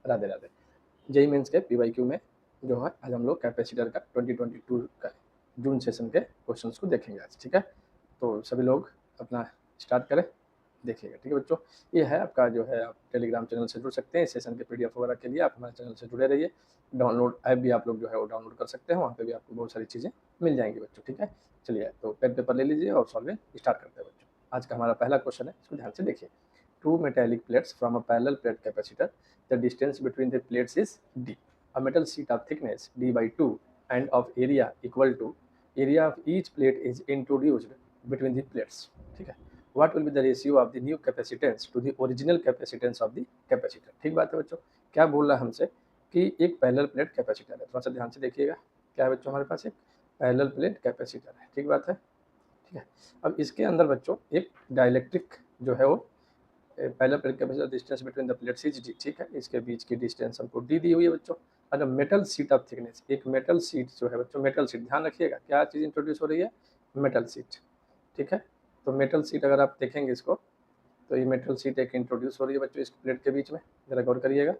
Radhe Radhe. JEE mains के PYQ में जो है आज हम लोग कैपेसिटर का 2022 का जून सेशन के क्वेश्चंस को देखेंगे आज, ठीक है। तो सभी लोग अपना स्टार्ट करें, देखिएगा, ठीक है बच्चों। ये है आपका जो है, आप टेलीग्राम चैनल से जुड़ सकते हैं सेशन के पीडीएफ वगैरह के लिए। आप हमारे चैनल से जुड़े रहिए। डाउनलोड ऐप भी आप लोग जो है वो डाउनलोड कर सकते हैं, वहाँ पे भी आपको बहुत सारी चीज़ें मिल जाएंगी बच्चों, ठीक है। चलिए तो पेन पेपर ले लीजिए और सॉल्विंग स्टार्ट करते हैं बच्चों। आज का हमारा पहला क्वेश्चन है, इसको ध्यान से देखिए। Two metallic plates from a parallel plate capacitor. The distance between the plates is d. A metal sheet of thickness d by 2 and of area equal to area of each plate is introduced between the plates. ठीक है। What will be the ratio of the new capacitance to the original capacitance of the capacitor? ठीक बात है बच्चों। क्या बोल रहा है हमसे कि एक पैरेलल प्लेट कैपेसिटर है। थोड़ा सा ध्यान से देखिएगा। क्या है बच्चों, हमारे पास एक पैरेलल प्लेट कैपेसिटर है, ठीक बात है, ठीक है। अब इसके अंदर बच्चों एक डाइलेक्ट्रिक जो है वो पहला plate capacitor distance between the plates is D, ठीक है। इसके बीच की डिस्टेंस हमको डी दी हुई है बच्चों। और मेटल सीट ऑफ थिकनेस, एक मेटल सीट जो है बच्चों, मेटल सीट ध्यान रखिएगा क्या चीज़ इंट्रोड्यूस हो रही है, मेटल सीट, ठीक है। तो मेटल सीट अगर आप देखेंगे इसको, तो ये मेटल सीट एक इंट्रोड्यूस हो रही है बच्चों इस प्लेट के बीच में, जरा गौर करिएगा।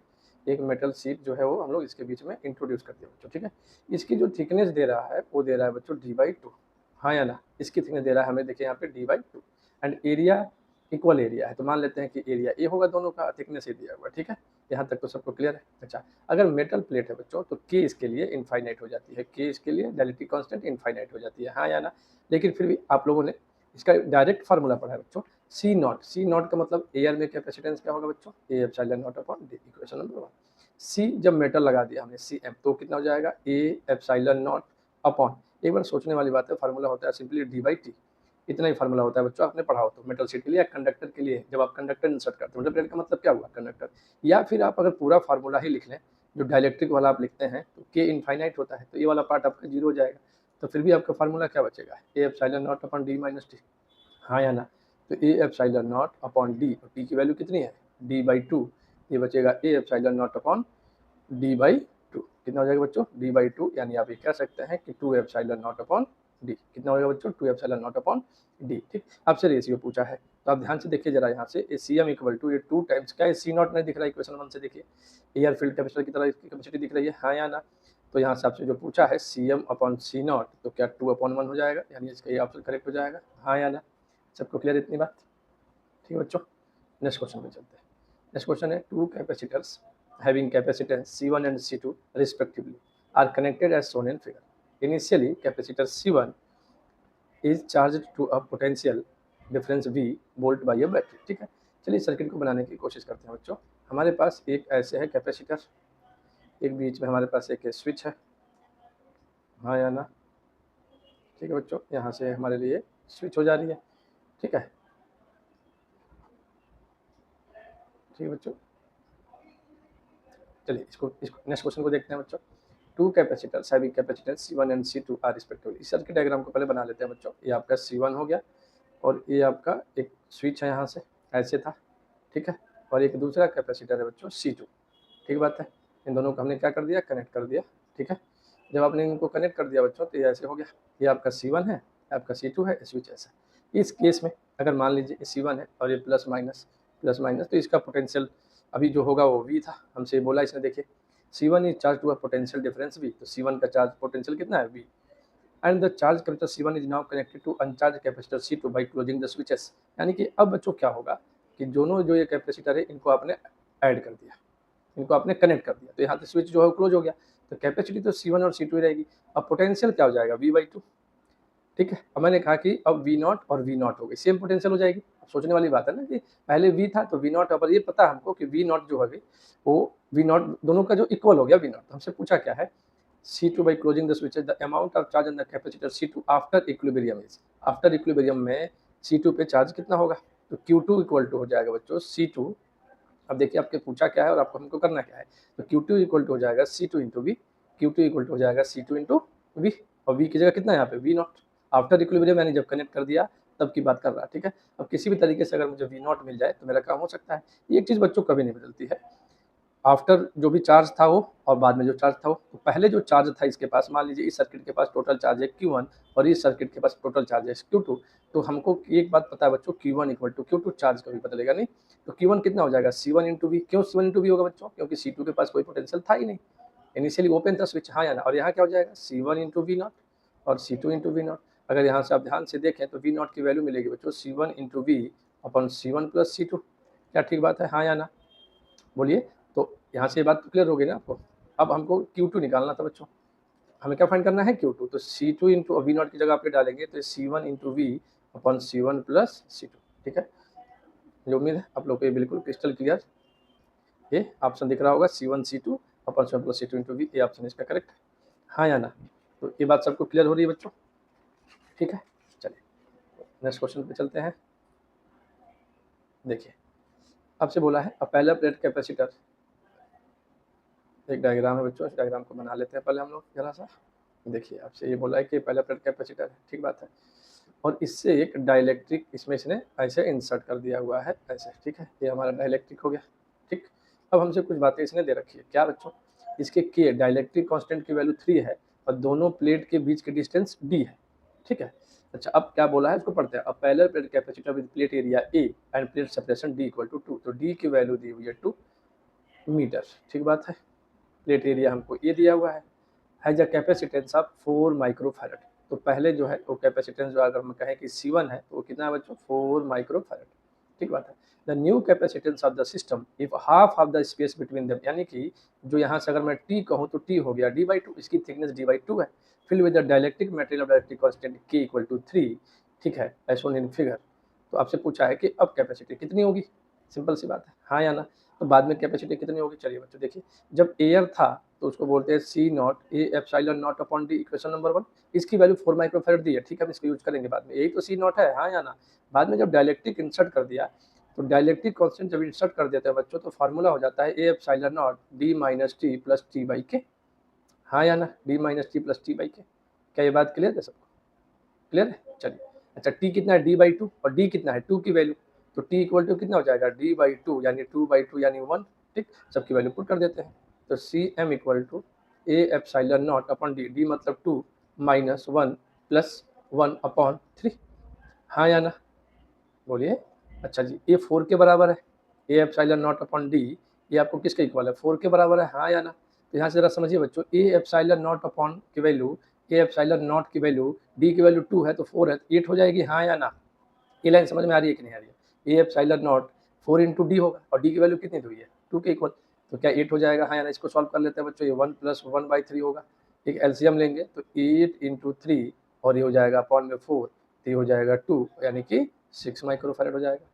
एक मेटल सीट जो है वो हम लोग इसके बीच में इंट्रोड्यूस करते हैं बच्चों, ठीक है। इसकी जो थिकनेस दे रहा है वो दे रहा है बच्चों डी बाई टू, हाँ या ना। इसकी थिकनेस दे रहा है हमें, देखिए यहाँ पे D by two. And area equal area है, तो मान लेते हैं कि एरिया ए होगा, दोनों का थिकनेस ए दिया हुआ, ठीक है। यहाँ तक तो सबको क्लियर है। अच्छा, अगर मेटल प्लेट है बच्चों तो के इसके लिए इनफाइनाइट हो जाती है, के इसके लिए डायलेक्ट्रिक कांस्टेंट इनफाइनाइट हो जाती है, हाँ या ना। लेकिन फिर भी आप लोगों ने इसका डायरेक्ट फार्मूला पढ़ा है बच्चों, सी नॉट। सी नॉट का मतलब एयर में कैपेसिटेंस क्या होगा बच्चों, A epsilon naught upon D, equation number 1। सी जब मेटल लगा दिया हमने सी एम, तो कितना हो जाएगा, ए एप्सिलॉन नॉट अपॉन, एक बार सोचने वाली बात है, फार्मूला होता है सिंपली डी बाई टी। इतना ही फार्मूला होता है बच्चों, आपने पढ़ा हो तो। मेटल शीट के लिए, कंडक्टर के लिए, जब आप कंडक्टर इंसर्ट करते हैं, मेटल प्लेट का मतलब क्या हुआ, कंडक्टर। या फिर आप अगर पूरा फार्मूला ही लिख लें, जो डायलेक्ट्रिक वाला आप लिखते हैं, तो के इनफाइनाइट होता है, तो ये वाला पार्ट आपका जीरो हो जाएगा। तो फिर भी आपका फार्मूला क्या बचेगा, ए epsilon naught upon D minus T, हाँ या ना। तो A epsilon naught upon D, और टी की वैल्यू कितनी है, डी बाई टू। ये बचेगा ए epsilon naught upon D by two. कितना हो जाएगा बच्चों, डी बाई टू, यानी आप ये कह सकते हैं कि two epsilon naught upon D. कितना हो जाएगा बच्चों, two epsilon naught upon D, ठीक। आपसे रेशियो पूछा है, तो आप ध्यान से देखिए जरा यहाँ से, सी एम इक्वल टू, ये टू टाइम्स क्या है, सी नॉट नहीं दिख रहा है इक्वेशन 1 से, देखिए एयर फील्ड कैपेसिटर की तरह इसकी कैपेसिटी दिख रही है, हाँ या ना। तो यहाँ से आपसे जो पूछा है C M upon C naught, तो क्या 2/1 हो जाएगा, यानी इसका ये ऑप्शन करेक्ट हो जाएगा, हाँ या ना। सबको क्लियर इतनी बात, ठीक है बच्चों। नेक्स्ट क्वेश्चन पे चलते हैं। नेक्स्ट क्वेश्चन है, two capacitors having capacitance C1 and C2 respectively are connected as shown in figure. Initially, capacitor C1 is charged to a potential difference V volt by a battery, ठीक है। चलिए circuit को बनाने की कोशिश करते हैं बच्चों। हमारे पास एक ऐसे है कैपेसिटर, एक बीच में हमारे पास एक स्विच है, हाँ या ना, ठीक है बच्चों। यहाँ से हमारे लिए स्विच हो जा रही है, ठीक है, ठीक है बच्चों। चलिए इसको नेक्स्ट क्वेश्चन को देखते हैं बच्चों। Two capacitors having capacitance C1 and C2 are respectively. इस सर्किट डायग्राम को पहले बना लेते हैं बच्चों। ये आपका C1 हो गया, और ये आपका एक स्विच है, यहाँ से ऐसे था, ठीक है। और एक दूसरा कैपेसिटर है बच्चों C2, ठीक बात है। इन दोनों को हमने क्या कर दिया, कनेक्ट कर दिया, ठीक है। जब आपने इनको कनेक्ट कर दिया बच्चों, तो ये ऐसे हो गया, ये आपका C1 है, आपका C2 है, स्विच ऐसा। इस केस में अगर मान लीजिए C1 है और ये प्लस माइनस, तो इसका पोटेंशियल अभी जो होगा वो V था, हमसे बोला इसने, देखिए C1 is charge to a potential difference V, तो C1 का चार्ज पोटेंशियल कितना है V, and the charge capacitor C1 is now connected to uncharge capacitor C2 by closing the switches. यानी कि अब बच्चों क्या होगा कि दोनों जो ये कैपेसिटर है इनको आपने ऐड कर दिया, इनको आपने कनेक्ट कर दिया, तो यहाँ से स्विच जो है क्लोज हो गया, तो कैपेसिटी तो C1 और C2 ही रहेगी। अब पोटेंशियल क्या हो जाएगा, V/2, ठीक है। अब मैंने कहा कि अब V0 और V0 हो गई, सेम पोटेंशियल हो जाएगी। सोचने वाली बात है ना कि पहले V था तो V0, अब ये पता है हमको कि V0 जो है वो V0 दोनों का जो इक्वल हो गया V0। तो हमसे पूछा क्या है, C2 by closing the switches the amount of charge on the capacitor C2 after equilibrium is, after equilibrium में C2 पे चार्ज कितना होगा, तो Q2 इक्वल टू हो जाएगा बच्चों C2। अब देखिए आपके पूछा क्या है और आपको हमको करना क्या है, तो Q2 इक्वल टू हो जाएगा C2 into we, Q2 equal to हो जाएगा C2 इंटू वी, और V की जगह कितना है यहाँ पे V0। आफ्टर इक्विलिब्रियम मैंने जब कनेक्ट कर दिया तब की बात कर रहा है, ठीक है। अब किसी भी तरीके से अगर मुझे V0 मिल जाए तो मेरा काम हो सकता है। ये एक चीज़ बच्चों कभी नहीं बदलती है, आफ्टर जो भी चार्ज था वो और बाद में जो चार्ज था वो, तो पहले जो चार्ज था इसके पास, मान लीजिए इस सर्किट के पास टोटल चार्ज है Q1 और इस सर्किट के पास टोटल चार्ज है Q2, तो हमको एक बात पता है बच्चों, Q1 equal to Q2 charge कभी बदलेगा नहीं, तो Q1 कितना हो जाएगा C1 इंटू वी। क्यों C1 इंटू वी होगा बच्चों? क्योंकि C2 के पास कोई पोटेंशियल था ही नहीं, इनिशियली ओपन था स्विच, हाँ या ना। और यहाँ क्या हो जाएगा C1 इंटू वी नॉट और C2 इंटू वी नॉट। अगर यहाँ से आप ध्यान से देखें तो वी नॉट की वैल्यू मिलेगी बच्चों C1 into we upon C1 plus C2। क्या ठीक बात है, हाँ या ना? बोलिए। तो यहाँ से ये बात तो क्लियर हो गई ना आपको। अब हमको Q2 निकालना था बच्चों, हमें क्या फाइंड करना है Q2, तो C2 इंटू वी नॉट की जगह आप ये डालेंगे तो C1 into we upon C1 plus C2। ठीक है, मुझे उम्मीद है आप लोग को ये बिल्कुल क्रिस्टल क्लियर ये ऑप्शन दिख रहा होगा, C1 C2 upon C1 plus C2 into V, ये ऑप्शन इसका करेक्ट है, हाँ या ना? तो ये बात सबको क्लियर हो रही है बच्चों? ठीक है, चलिए नेक्स्ट क्वेश्चन पे चलते हैं। देखिए आपसे बोला है अ पैरेलल प्लेट कैपेसिटर, एक डायग्राम है बच्चों, इस डायग्राम को बना लेते हैं पहले हम लोग जरा सा। देखिए आपसे ये बोला है कि पैरेलल प्लेट कैपेसिटर है, ठीक बात है, और इससे एक डाइलेक्ट्रिक इसमें इसने ऐसे इंसर्ट कर दिया हुआ है ऐसे, ठीक है, ये हमारा डाइलेक्ट्रिक हो गया। ठीक, अब हमसे कुछ बातें इसने दे रखी है, क्या बच्चों? इसके के डाइलेक्ट्रिक कांस्टेंट की वैल्यू 3 है और दोनों प्लेट के बीच की डिस्टेंस d है। ठीक है, अच्छा अब क्या बोला है इसको पढ़ते हैं। अब parallel plate capacitor with plate area a and plate separation d equal to 2, तो d की वैल्यू दी हुई है 2 मीटर। ठीक बात है, प्लेट एरिया हमको ये दिया हुआ है, has a capacitance of 4 microfarad. तो पहले जो है वो कैपेसिटेंस जो अगर हम कहें कि C1 है तो वो कितना है बच्चों? 4 माइक्रोफैरड। ठीक बात है। The new capacitance of the system if half of the space between them, यानी कि जो यहाँ से अगर मैं T कहूँ तो T हो गया D/2, इसकी थिकनेस D/2 है, fill with the dielectric material of dielectric constant K equal to 3। ठीक है, एज शोन इन फिगर। तो आपसे पूछा है कि अब कैपेसिटी कितनी होगी, सिंपल सी बात है, हाँ या ना? तो बाद में कैपेसिटी कितनी होगी, चलिए बच्चों देखिए, जब एयर था तो उसको बोलते हैं C not a epsilon naught upon D, equation number 1, इसकी वैल्यू 4 माइक्रोफैरड दी है। ठीक है, हम इसको यूज करेंगे बाद में, यही तो C नॉट है, हाँ या ना? बाद में जब डाइलेक्ट्रिक इंसर्ट कर दिया तो डाइलेक्ट्रिक कांस्टेंट जब इंसर्ट कर देते हैं बच्चों तो फार्मूला हो जाता है ए epsilon not D minus T plus T by के, हाँ या ना? D minus T plus T by के। क्या ये बात क्लियर है सबको? क्लियर है, चलिए। अच्छा टी कितना है? D/2, और डी कितना है? 2 की वैल्यू, तो टी इक्वल टू कितना हो जाएगा? D/2 यानी 2/2 यानी 1। ठीक, सबकी वैल्यू पुट कर देते हैं, तो CM equal to A epsilon naught upon D, D मतलब 2 माइनस 1 प्लस 1 अपॉन 3, हाँ या ना? बोलिए। अच्छा जी, ये 4 के बराबर है, ए एप्सिलॉन नॉट अपॉन डी, ये आपको किसके इक्वल है? 4 के बराबर है, हाँ या ना? तो यहाँ से जरा समझिए बच्चों, ए एप्सिलॉन नॉट अपॉन की वैल्यू, ए एप्सिलॉन नॉट की वैल्यू, डी की वैल्यू 2 है तो 4 है, 8 हो जाएगी, हाँ या ना? ये लाइन समझ में आ रही है कि नहीं आ रही है? ए एप्सिलॉन नॉट 4 इंटू डी होगा और डी की वैल्यू कितनी दी हुई है? 2 के इक्वल, तो क्या 8 हो जाएगा, हाँ या ना? इसको सॉल्व कर लेते हैं बच्चों, ये 1 प्लस 1/3 होगा, एक एलसीएम लेंगे तो 8 इंटू 3 और ये हो जाएगा अपॉन में 4, तो ये हो जाएगा 2 यानी कि 6 माइक्रोफैरड हो जाएगा,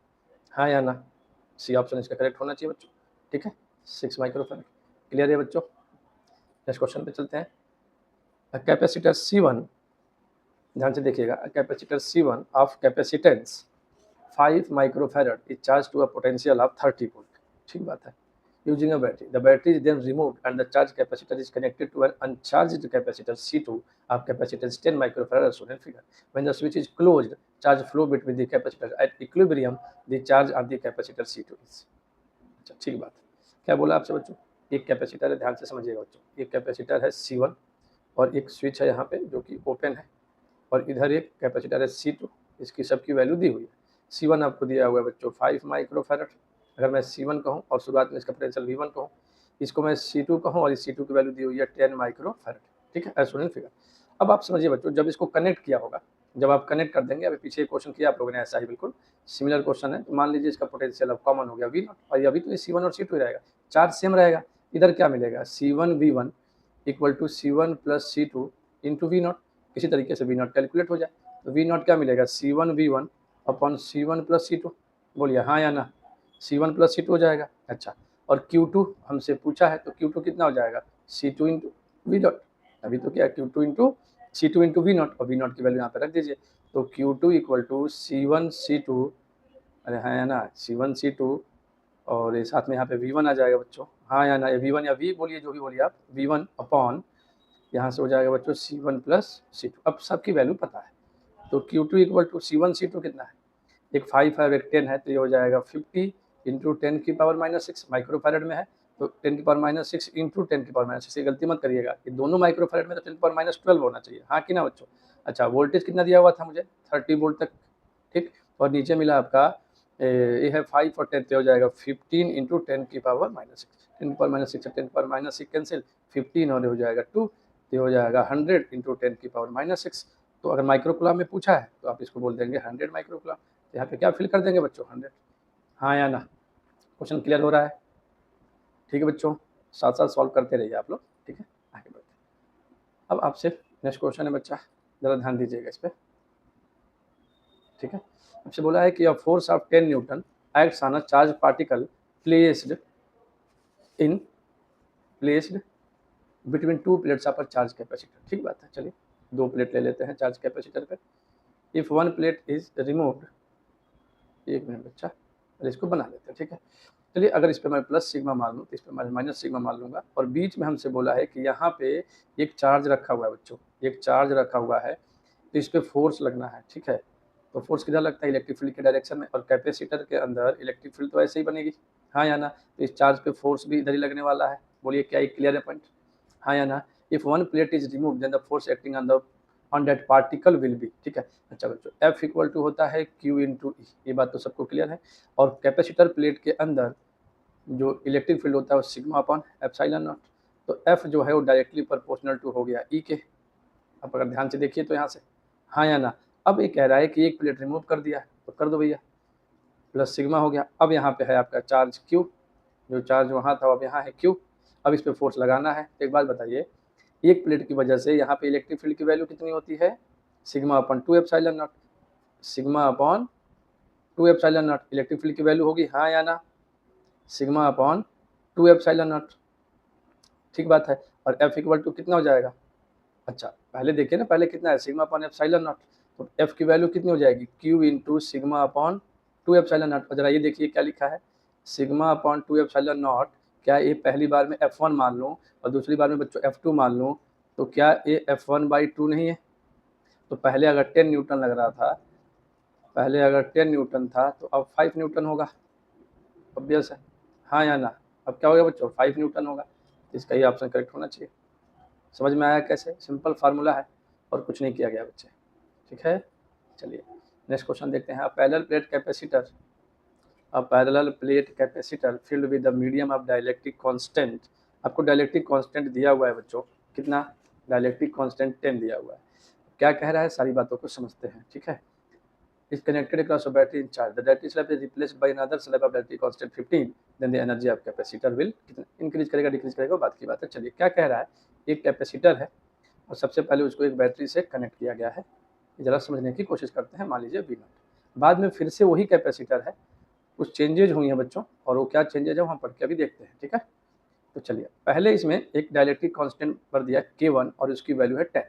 हाँ या ना? सी ऑप्शन इसका करेक्ट होना चाहिए बच्चों। ठीक है, 6 माइक्रोफैरड। क्लियर है बच्चों? नेक्स्ट क्वेश्चन पे चलते हैं। कैपेसिटर C1, ध्यान से देखिएगा, capacitor C1 of capacitance 5 microfarad is charge to a potential of 30 volt. ठीक बात है, using a battery, the battery is then removed and the charge capacitor is connected to an uncharged capacitor C2 of capacitance 10 microfarad as shown in figure. When the switch is closed, charge flow between the capacitor at equilibrium, the charge on the capacitor C2 is। अच्छा ठीक बात, क्या बोला आपसे बच्चों? एक capacitor है, ध्यान से समझिएगा बच्चों, एक कैपेसिटर है C1 और एक स्विच है यहाँ पे जो कि ओपन है, और इधर एक कैपेसिटर है C2, इसकी सबकी वैल्यू दी हुई है। C1 आपको दिया हुआ है बच्चों 5 माइक्रोफैरड, अगर मैं C1 कहूँ और शुरुआत में इसका पोटेंशियल V1 कहूँ, इसको मैं C2 कहूँ और इस C2 की वैल्यू दी हुई है 10 माइक्रोफैरड। ठीक है, एज शोन इन फिगर। अब आप समझिए बच्चों, जब इसको कनेक्ट किया होगा, जब आप कनेक्ट कर देंगे, अभी पीछे क्वेश्चन किया आप लोगों ने ऐसा ही बिल्कुल सिमिलर क्वेश्चन है, तो मान लीजिए इसका पोटेंशियल अब कॉमन हो गया V0, और अभी तो ये C1 और C2 ही रहेगा, चार्ज सेम रहेगा। इधर क्या मिलेगा? C1 V1 equal to C1 plus C2 into V0। इसी तरीके से V0 कैलकुलेट हो जाए तो V0 क्या मिलेगा? C1 V1 upon C1 plus C2। बोलिए हाँ या ना? C1 प्लस C2 हो जाएगा। अच्छा, और Q2 हमसे पूछा है तो Q2 कितना हो जाएगा? C2 into V0। अभी तो क्या Q2 into C2 into V0, और V0 की वैल्यू यहाँ पे रख दीजिए, तो Q2 equal to C1 C2, अरे हाँ या ना? C1 C2 और ये साथ में यहाँ पे V1 आ जाएगा बच्चों, हाँ या ना? ये V1 या V बोलिए, जो भी बोलिए आप, V1 अपॉन यहाँ से हो जाएगा बच्चों C1 प्लस C2। अब सबकी वैल्यू पता है, तो Q2 equal to C1 C2 कितना है? एक 5 है और एक 10 है, तो ये हो जाएगा 50 इंटू 10 की पावर -6 माइक्रोफैरड में है, तो 10⁻⁻6 इंटू 10⁻⁻6, ये गलती मत करिएगा, ये दोनों माइक्रोफैरड में तो 10⁻12 होना चाहिए, हाँ कि ना बच्चों। अच्छा, वोल्टेज कितना दिया हुआ था मुझे, 30 वोल्ट तक, ठीक। और नीचे मिला आपका ये है 5 और 10, तो हो जाएगा 15 इंटू 10⁻⁻6, 10⁻⁻6 10⁻⁻6 कैंसिल, 15 और हो जाएगा 2, तो हो जाएगा 100 इंटू 10⁻⁻6। तो अगर माइक्रोकुलाम में पूछा है तो आप इसको बोल देंगे 100 माइक्रोकुलाम। तो यहाँ पे क्या फिल कर देंगे बच्चों, 100, हाँ या ना। क्वेश्चन क्लियर हो रहा है, ठीक है बच्चों, साथ साथ सॉल्व करते रहिए आप लोग, ठीक है, आगे बढ़ते हैं। अब आपसे नेक्स्ट क्वेश्चन है बच्चा, ज़रा ध्यान दीजिएगा इस पर, ठीक है। आपसे बोला है कि a force of 10 Newton acts on a charge particle placed between two plates of a charge capacitor, ठीक बात है। चलिए 2 प्लेट ले लेते हैं चार्ज कैपेसिटर पे। If 1 plate is removed, 1 minute बच्चा, पहले इसको बना लेते हैं, ठीक है। चलिए अगर इस पर मैं प्लस सिग्मा मान लूँ तो इस पर मैं माइनस सिग्मा मान लूँगा, और बीच में हमसे बोला है कि यहाँ पे एक चार्ज रखा हुआ है बच्चों, एक चार्ज रखा हुआ है, तो इस पर फोर्स लगना है, ठीक है। तो फोर्स किधर लगता है, इलेक्ट्रिक फील्ड के डायरेक्शन में, और कैपेसिटर के अंदर इलेक्ट्रिक फील्ड तो ऐसे ही बनेगी, हाँ या ना। तो इस चार्ज पे फोर्स भी इधर ही लगने वाला है, बोलिए क्या ये क्लियर है पॉइंट, हाँ या ना। If 1 plate is remove then the force acting on that particle will be, ठीक है। अच्छा बच्चों, F इक्वल टू होता है Q इंटू ई, ये बात तो सबको क्लियर है। और कैपेसिटर प्लेट के अंदर जो इलेक्ट्रिक फील्ड होता है वो सिग्मा अपॉन एप्सिलॉन नॉट। तो F जो है वो डायरेक्टली प्रोपोर्शनल टू हो गया E के। अब अगर ध्यान से देखिए तो यहाँ से, हाँ या ना। अब ये कह रहा है कि एक प्लेट रिमूव कर दिया तो कर दो भैया, प्लस सिग्मा हो गया। अब यहाँ पे है आपका चार्ज Q, जो चार्ज वहाँ था अब यहाँ है Q। अब इस पर फोर्स लगाना है। एक बात बताइए, एक प्लेट की वजह से यहाँ पे इलेक्ट्रिक फील्ड की वैल्यू कितनी होती है, sigma upon 2 epsilon not, sigma upon 2 epsilon not electric field की वैल्यू होगी, हाँ या ना, सिग्मा अपॉन 2 एप्सिलॉन नॉट, ठीक बात है। और F इक्वल टू कितना हो जाएगा, अच्छा पहले देखिए ना, पहले कितना है, सिग्मा अपॉन एप्सिलॉन नॉट, तो F की वैल्यू कितनी हो जाएगी, Q into sigma upon 2 epsilon not. और जरा ये देखिए क्या लिखा है, सिग्मा अपॉन 2 एप्सिलॉन नॉट, क्या ये पहली बार में F1 मान लूँ और दूसरी बार में बच्चों F2 मान लूँ, तो क्या ये F1/2 नहीं है। तो पहले अगर 10 न्यूटन लग रहा था, पहले अगर 10 न्यूटन था तो अब 5 न्यूटन होगा, ऑब्वियस है, हाँ या ना। अब क्या हो गया बच्चों, 5 न्यूटन होगा, तो इसका ही ऑप्शन करेक्ट होना चाहिए। समझ में आया कैसे, सिंपल फार्मूला है और कुछ नहीं किया गया बच्चे, ठीक है। चलिए नेक्स्ट क्वेश्चन देखते हैं। A parallel plate capacitor filled with the medium of dielectric constant, आपको डाइलेक्ट्रिक कांस्टेंट दिया हुआ है बच्चों, कितना, डाइलेक्ट्रिक कांस्टेंट 10 दिया हुआ है। क्या कह रहा है, सारी बातों को समझते हैं, ठीक है। is connected across a battery in charge. The battery slab is replaced by another slab of battery constant 15. Then the energy of capacitor will increase करेगा डिक्रीज करेगा, बात की बात है। चलिए क्या कह रहा है, एक कैपेसिटर है और सबसे पहले उसको एक बैटरी से कनेक्ट किया गया है, ज़रा समझने की कोशिश करते हैं। मान लीजिए V0, बाद में फिर से वही कैपेसिटर है, कुछ चेंजेज हुई हैं बच्चों, और वो क्या चेंजेज है वहाँ पढ़ के अभी देखते हैं, ठीक है। तो चलिए पहले इसमें एक डायलेक्ट्रिक कांस्टेंट पर दिया K1 और उसकी वैल्यू है 10।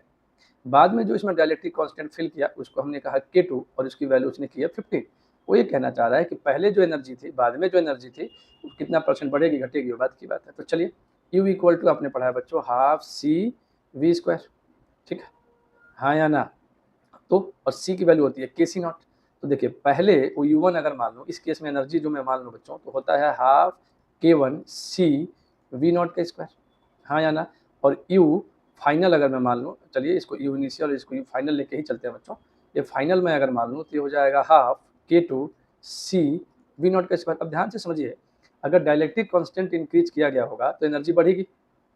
बाद में जो इसमें डायलेक्ट्रिक कांस्टेंट फिल किया उसको हमने कहा K2 और उसकी वैल्यू उसने की है 15। वो ये कहना चाह रहा है कि पहले जो एनर्जी थी, बाद में जो एनर्जी थी, वो कितना परसेंट बढ़ेगी घटेगी, वो बात की बात है। तो चलिए U इक्वल टू आपने पढ़ा है बच्चों हाफ CV², ठीक है, हाँ या ना। तो और C की वैल्यू होती है KC0। तो देखिए पहले वो U1 अगर मान लो, इस केस में एनर्जी जो मैं मान लूँ बच्चों, तो होता है हाफ K1CV0², हाँ या ना। और U फाइनल अगर मैं मान लूँ, चलिए इसको U इनिशियल और इसको U फाइनल लेके ही चलते हैं बच्चों। ये फाइनल में अगर मान लूँ तो ये हो जाएगा हाफ K2CV0²। अब ध्यान से समझिए, अगर डायलेक्ट्रिक कांस्टेंट इंक्रीज किया गया होगा तो एनर्जी बढ़ेगी,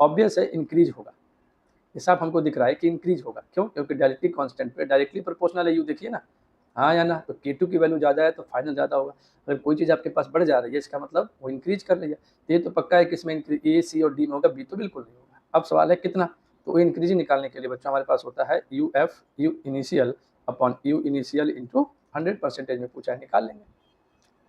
ऑब्वियस है इंक्रीज होगा। हिसाब हमको दिख रहा है कि इंक्रीज होगा, क्यों, क्योंकि डायरेक्ट्रिक कांस्टेंट पे डायरेक्टली प्रोपोर्शनल है U, देखिए ना, हाँ या ना। तो K2 की वैल्यू ज़्यादा है तो फाइनल ज़्यादा होगा। अगर कोई चीज़ आपके पास बढ़ जा रही है इसका मतलब वो इंक्रीज कर रही है, तो ये तो पक्का है कि इसमें A, C और D में होगा, B तो बिल्कुल नहीं होगा। अब सवाल है कितना, तो इंक्रीज निकालने के लिए बच्चों हमारे पास होता है U initial upon U initial into 100% में पूछा है, निकाल लेंगे,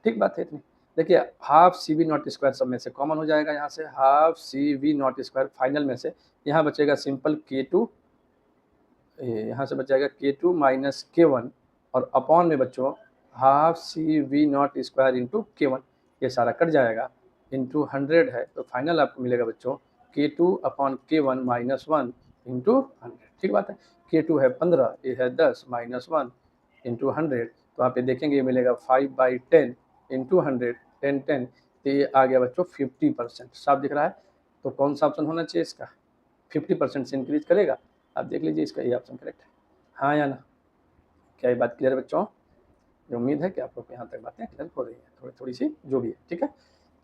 ठीक बात है इतनी। देखिए हाफ CV0² सब में से कॉमन हो जाएगा, यहाँ से हाफ CV0² फाइनल में से यहाँ बचेगा सिंपल K2, यहाँ से बच जाएगा K2 माइनस K1 और अपॉन में बच्चों हाफ CV0² इंटू K1, ये सारा कट जाएगा, इंटू 100 है, तो फाइनल आपको मिलेगा बच्चों K2 upon K1 minus 1 into 100, ठीक बात है। K2 है 15, ये है 10 माइनस 1 इंटू 100, तो आप ये देखेंगे ये मिलेगा 5/10 इंटू 100, 10 तो ये आ गया बच्चों 50%। साफ दिख रहा है? तो कौन सा ऑप्शन होना चाहिए इसका? 50% से इंक्रीज करेगा। आप देख लीजिए, इसका ये ऑप्शन करेक्ट है। हाँ या ना? क्या ये बात क्लियर है बच्चों? उम्मीद है कि आप लोग को यहाँ तक बातें क्लियर हो रही हैं, थोड़ी थोड़ी सी जो भी है। ठीक है,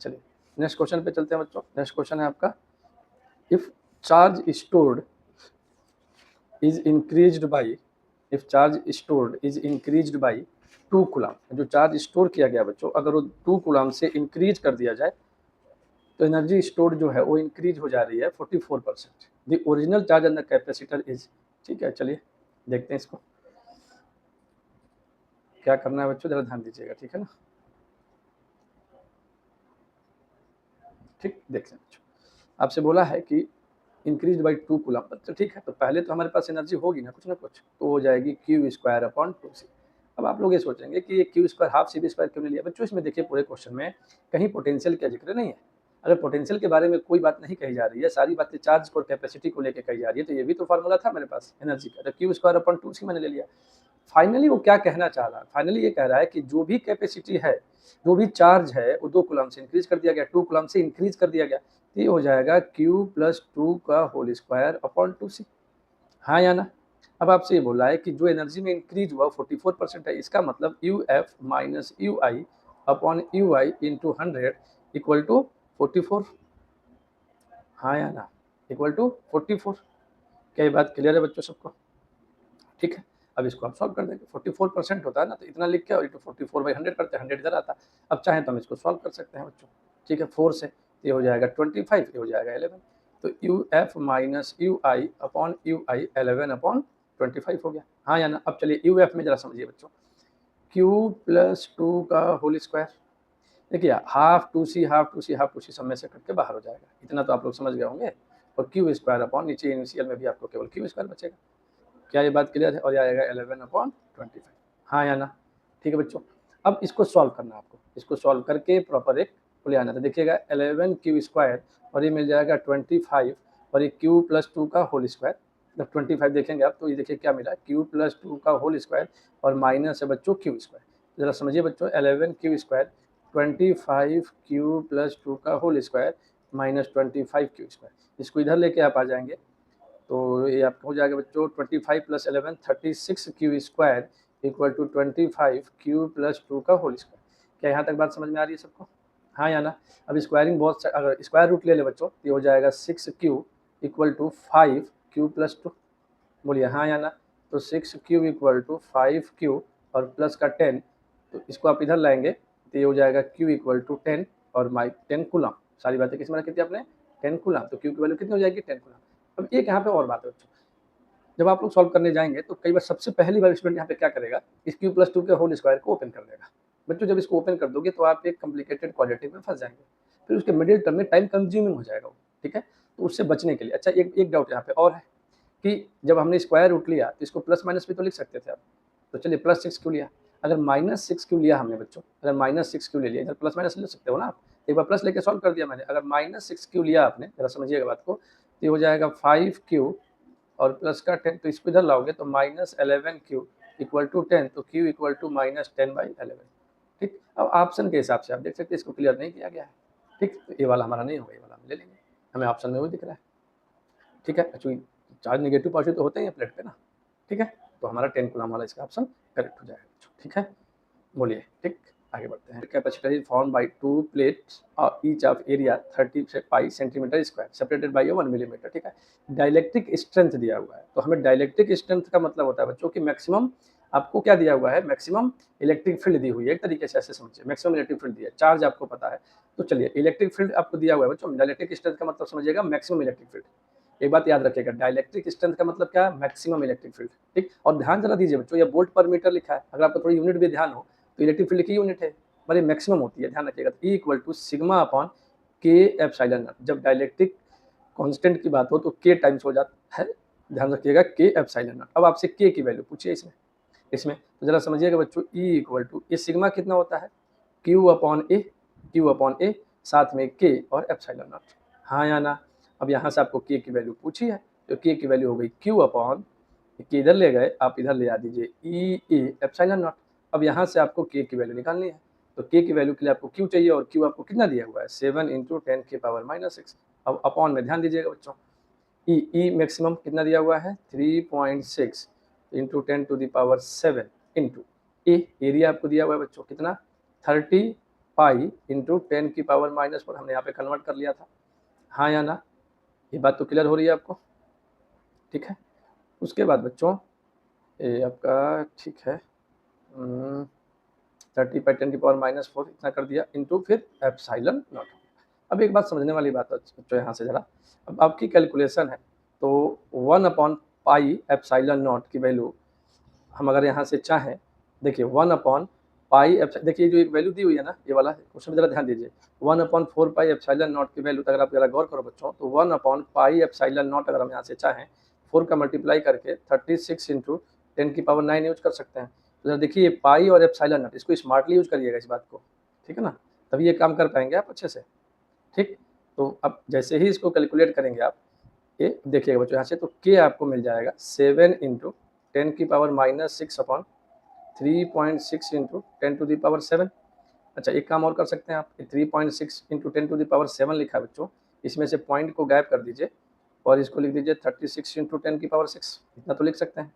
चलिए नेक्स्ट क्वेश्चन पे चलते हैं बच्चों। नेक्स्ट क्वेश्चन है आपका, if charge stored is increased by, if charge stored is increased by 2 coulomb, जो चार्ज स्टोर किया गया बच्चों, अगर वो 2 कूलम से इंक्रीज कर दिया जाए तो एनर्जी स्टोर्ड जो है वो इंक्रीज हो जा रही है 44%। The original charge on the capacitor is. ठीक है, चलिए देखते हैं इसको क्या करना है बच्चों, जरा ध्यान दीजिएगा। ठीक है ना? ठीक, देख लें बच्चों, आपसे बोला है कि इंक्रीज बाई 2 कूलम, तो ठीक है, तो पहले तो हमारे पास एनर्जी होगी ना कुछ, तो हो जाएगी क्यू स्क्वायर अपॉन 2c। अब आप लोग ये सोचेंगे कि ये Q square half C B square क्यों नहीं लिया बच्चों? इसमें देखिए पूरे क्वेश्चन में कहीं पोटेंशियल का जिक्र नहीं है। अगर पोटेंशियल के बारे में कोई बात नहीं कही जा रही है, सारी बातें चार्ज और कैपेसिटी को लेकर कही जा रही है, तो ये भी तो फार्मूला था मेरे पास एनर्जी का, तो क्यू स्क्वायर अपॉन 2c मैंने ले लिया। फाइनली वो क्या कहना चाह रहा है? फाइनली ये कह रहा है कि जो भी कैपेसिटी है, जो भी चार्ज है, वो 2 कूलम से इंक्रीज कर दिया गया, 2 कूलम से इंक्रीज कर दिया गया, ये हो जाएगा Q प्लस 2 का होल स्क्वायर अपॉन 2c। हाँ या ना? अब आपसे ये बोला है कि जो एनर्जी में इंक्रीज हुआ 44% है, इसका मतलब UF minus UI upon UI into 100 equal to 44। हाँ या ना? Equal to 44। क्या ये बात क्लियर है बच्चों सबको? ठीक है, अब इसको आप सॉल्व कर देंगे। 44% होता है ना, तो इतना लिख के और इंटू 44/100 करते हैं, 100 इधर आता। अब चाहें तो हम इसको सॉल्व कर सकते हैं बच्चों। ठीक है, 4 से ये हो जाएगा 25, ये हो जाएगा 11। तो UF minus UI upon UI 11 upon 25 हो गया। हाँ या ना? अब चलिए UF में जरा समझिए बच्चों, Q प्लस 2 का होल स्क्वायर, देखिए हाफ 2c सब में से कट के बाहर हो जाएगा, इतना तो आप लोग समझ गए होंगे। और क्यू स्क्वायर अपॉन नीचे इनिशियल में भी आपको केवल क्यू स्क्वायर बचेगा। क्या ये बात क्लियर है? और ये आएगा 11/25। हाँ या ना? ठीक है बच्चों, अब इसको सॉल्व करना है आपको, इसको सॉल्व करके प्रॉपर एक को ले आना था। देखिएगा 11 क्यू स्क्वायर और ये मिल जाएगा 25 और ये क्यू प्लस 2 का होल स्क्वायर, जब 25 देखेंगे आप तो ये देखिए क्या मिला, क्यू प्लस 2 का होल स्क्वायर और माइनस है बच्चों क्यू स्क्वायर। जरा समझिए बच्चों, 11 क्यू स्क्वायर 25 क्यू प्लस 2 का whole square minus 25 Q square, इसको इधर लेके आप आ जाएंगे तो ये आपका हो जाएगा बच्चों 25 plus 11 36 Q square equal to 25 Q plus 2 का होल स्क्वायर। क्या यहाँ तक बात समझ में आ रही है सबको? हाँ या ना? अब स्क्वायरिंग बहुत, अगर स्क्वायर रूट ले ले बच्चों तो ये हो जाएगा 6q equal to 5q plus 2। बोलिए हाँ या ना? तो 6q इक्वल टू 5q और प्लस का 10, तो इसको आप इधर लाएंगे तो ये हो जाएगा q इक्वल टू 10 और 10 कूलम। सारी बातें किस में रखी थी आपने? 10 कूलम, तो q की वैल्यू कितनी हो जाएगी? 10 कूलम। अब एक यहाँ पे और बात है बच्चों, जब आप लोग सॉल्व करने जाएंगे तो कई बार सबसे पहली बार स्टूडेंट यहाँ पे क्या करेगा, इस q प्लस 2 के होल स्क्वायर को ओपन कर देगा। बच्चों जब इसको ओपन कर दोगे तो आप एक कॉम्प्लिकेटेड क्वाड्रेटिक में फंस जाएंगे, फिर उसके मिडिल टर्म में टाइम कंज्यूमिंग हो जाएगा वो। ठीक है, तो उससे बचने के लिए अच्छा एक डाउट यहाँ पे और है कि जब हमने स्क्वायर रूट लिया तो इसको प्लस माइनस भी तो लिख सकते थे आप, तो चलिए प्लस 6 क्यों लिया? अगर माइनस 6 क्यों लिया हमने बच्चों, अगर माइनस 6 क्यों ले लिया, इधर प्लस माइनस ले सकते हो ना आप, एक बार प्लस लेके सॉल्व कर दिया मैंने। अगर माइनस 6 क्यों लिया आपने, जरा समझिएगा बात को, तो ये हो जाएगा 5q और प्लस का 10, तो इसको इधर लाओगे तो माइनस 11q इक्वल टू 10, तो q इक्वल टू माइनस 10/11। ठीक, अब ऑप्शन के हिसाब से आप देख सकते हैं इसको क्लियर नहीं किया गया है। ठीक, तो ये वाला हमारा नहीं होगा, ये वाला हम ले लेंगे, हमें ऑप्शन में वो दिख रहा है। ठीक है, एक्चुअली चार्ज नेगेटिव पॉजिटिव तो होते हैं प्लेट पे ना। ठीक है, तो हमारा 10 कूलम वाला इसका ऑप्शन करेक्ट हो जाएगा। ठीक है, बोलिए। ठीक, आगे बढ़ते हैं। Capacitor is form by 2 plates each of area 30 centimetre square separated by 1 millimetre. ठीक है, डाइलेक्ट्रिक स्ट्रेंथ दिया हुआ है, तो हमें डाइलेक्ट्रिक स्ट्रेंथ का मतलब होता है बच्चों कि मैक्सिमम आपको क्या दिया हुआ है, मैक्सिमम इलेक्ट्रिक फील्ड दी हुई है, एक तरीके से ऐसे समझिए, मैक्सिमम इलेक्ट्रिक फील्ड दिया है, चार्ज आपको पता है, तो चलिए इलेक्ट्रिक फील्ड आपको दिया हुआ है बच्चों, डाइलेक्ट्रिक स्ट्रेंथ का मतलब समझिएगा मैक्सिमम इलेक्ट्रिक फील्ड। एक बात याद रखिएगा, डाइलेक्ट्रिक स्ट्रेंथ का मतलब क्या है? Maximum electric field. ठीक, और ध्यान जरा दीजिए बच्चों, ये वोल्ट पर मीटर लिखा है, अगर आपको थोड़ी यूनिट भी ध्यान हो तो इलेक्ट्रिक फील्ड की यूनिट है, बड़ी मैक्सिमम होती है, ध्यान रखिएगा। E equal to sigma upon K epsilon naught, जब डाइलेक्ट्रिक कांस्टेंट की बात हो तो के टाइम्स हो जाता है, ध्यान रखिएगा, के एप्सिलॉन नॉट। अब आपसे के की वैल्यू पूछिए इसमें तो जरा समझिएगा बच्चों, E इक्वल टू ये सिग्मा कितना होता है? Q अपॉन ए साथ में के और एप्सिलॉन नॉट। हाँ या ना? अब यहाँ से आपको के की वैल्यू पूछी है, तो के की वैल्यू हो गई Q अपॉन के, इधर ले गए आप, इधर ले आ दीजिए E A एप्सिलॉन नॉट। अब यहाँ से आपको के की वैल्यू निकालनी है, तो k की वैल्यू के लिए आपको q चाहिए और q आपको कितना दिया हुआ है 7 × 10⁻⁻6। अब अपॉन में ध्यान दीजिएगा बच्चों, ई मैक्सिमम कितना दिया हुआ है 3.6 × 10⁻7 इंटू एरिया आपको दिया हुआ है बच्चों कितना 30 पाई × 10⁻⁻4। हमने यहाँ पे कन्वर्ट कर लिया था, हाँ या ना, ये बात तो क्लियर हो रही है आपको? ठीक है। उसके बाद बच्चों ये आपका ठीक है 30 पाई 10⁻⁻4 इतना कर दिया इंटू फिर एप्सिलॉन नॉट। अब एक बात समझने वाली बात है बच्चों यहाँ से ज़रा, अब आपकी कैलकुलेशन है तो 1/पाई एप्सिलॉन नॉट की वैल्यू हम अगर यहाँ से चाहें, देखिए 1/पाई, देखिए जो एक वैल्यू दी हुई है ना, ये वाला क्वेश्चन में ज़रा ध्यान दीजिए, 1/4 पाई एप्सिलॉन नॉट की वैल्यू, अगर आप ज़रा गौर करो बच्चों, तो 1/पाई एप्सिलॉन नॉट अगर हम यहाँ से चाहें 4 का मल्टीप्लाई करके 36 × 10⁹ यूज कर सकते हैं। तो जरा देखिए पाई और एप्सिलॉन नॉट, इसको स्मार्टली यूज करिएगा इस बात को, ठीक है ना, तभी ये काम कर पाएंगे आप अच्छे से। ठीक, तो अब जैसे ही इसको कैलकुलेट करेंगे आप, ये देखिएगा बच्चों यहाँ से, तो के आपको मिल जाएगा 7 × 10⁻⁻6 अपॉन 3.6 × 10⁻7। अच्छा एक काम और कर सकते हैं आप, 3.6 × 10⁻7 लिखा है बच्चों, इसमें से पॉइंट को गायब कर दीजिए और इसको लिख दीजिए 36 × 10⁻6, इतना तो लिख सकते हैं,